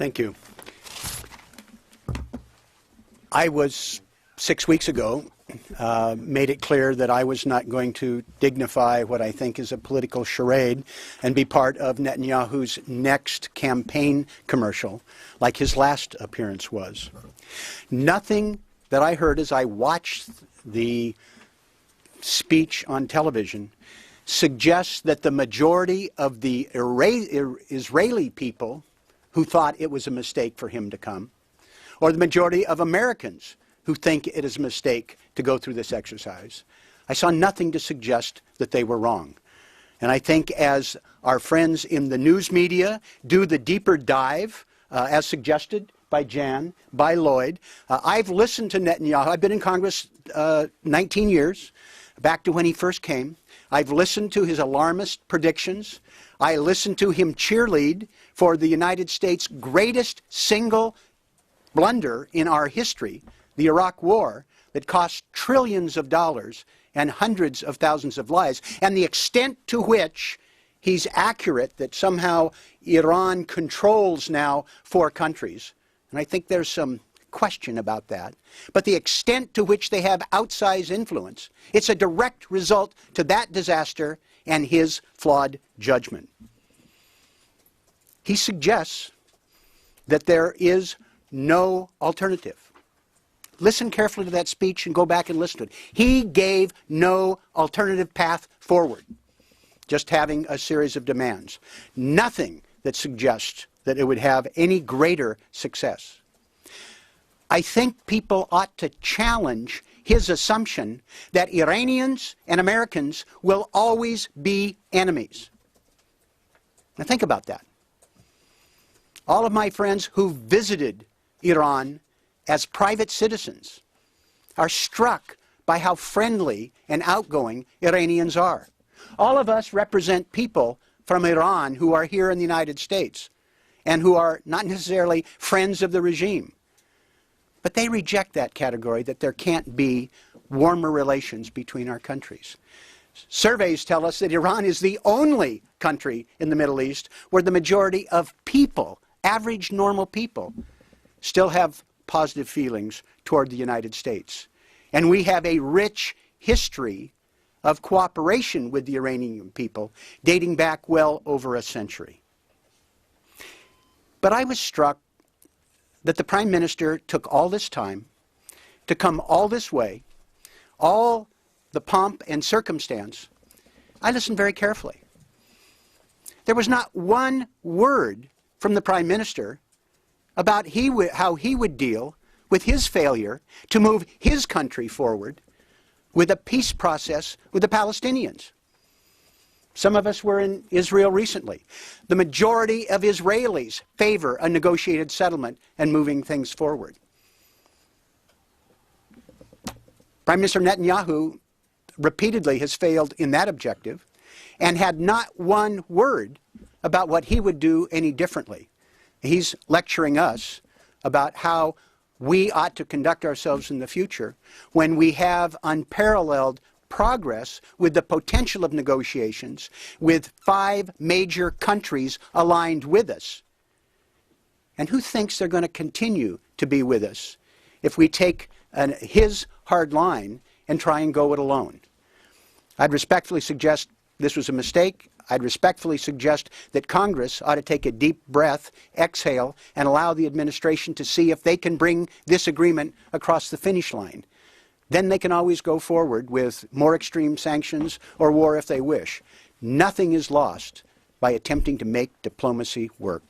Thank you. I was 6 weeks ago made it clear that I was not going to dignify what I think is a political charade and be part of Netanyahu's next campaign commercial like his last appearance was. Nothing that I heard as I watched the speech on television suggests that the majority of the Israeli people who thought it was a mistake for him to come, or the majority of Americans who think it is a mistake to go through this exercise. I saw nothing to suggest that they were wrong. And I think as our friends in the news media do the deeper dive, as suggested by Jan, by Lloyd, I've listened to Netanyahu. I've been in Congress 19 years, back to when he first came. I've listened to his alarmist predictions. I listened to him cheerlead for the United States' greatest single blunder in our history, the Iraq War, that cost trillions of dollars and hundreds of thousands of lives, and the extent to which he's accurate that somehow Iran controls now 4 countries. And I think there's some question about that. But the extent to which they have outsized influence, it's a direct result to that disaster and his flawed judgment. He suggests that there is no alternative. Listen carefully to that speech and go back and listen to it. He gave no alternative path forward, just having a series of demands. Nothing that suggests that it would have any greater success. I think people ought to challenge his assumption that Iranians and Americans will always be enemies. Now think about that. All of my friends who visited Iran as private citizens are struck by how friendly and outgoing Iranians are. All of us represent people from Iran who are here in the United States and who are not necessarily friends of the regime. But they reject that category, that there can't be warmer relations between our countries. Surveys tell us that Iran is the only country in the Middle East where the majority of people, average normal people, still have positive feelings toward the United States. And we have a rich history of cooperation with the Iranian people dating back well over a century. But I was struck that the Prime Minister took all this time to come all this way, all the pomp and circumstance. I listened very carefully. There was not one word from the Prime Minister about how he would deal with his failure to move his country forward with a peace process with the Palestinians. Some of us were in Israel recently. The majority of Israelis favor a negotiated settlement and moving things forward. Prime Minister Netanyahu repeatedly has failed in that objective and had not one word about what he would do any differently. He's lecturing us about how we ought to conduct ourselves in the future when we have unparalleled progress with the potential of negotiations with 5 major countries aligned with us. And who thinks they're going to continue to be with us if we take his hard line and try and go it alone? I'd respectfully suggest this was a mistake. I'd respectfully suggest that Congress ought to take a deep breath, exhale, and allow the administration to see if they can bring this agreement across the finish line. Then they can always go forward with more extreme sanctions or war if they wish. Nothing is lost by attempting to make diplomacy work.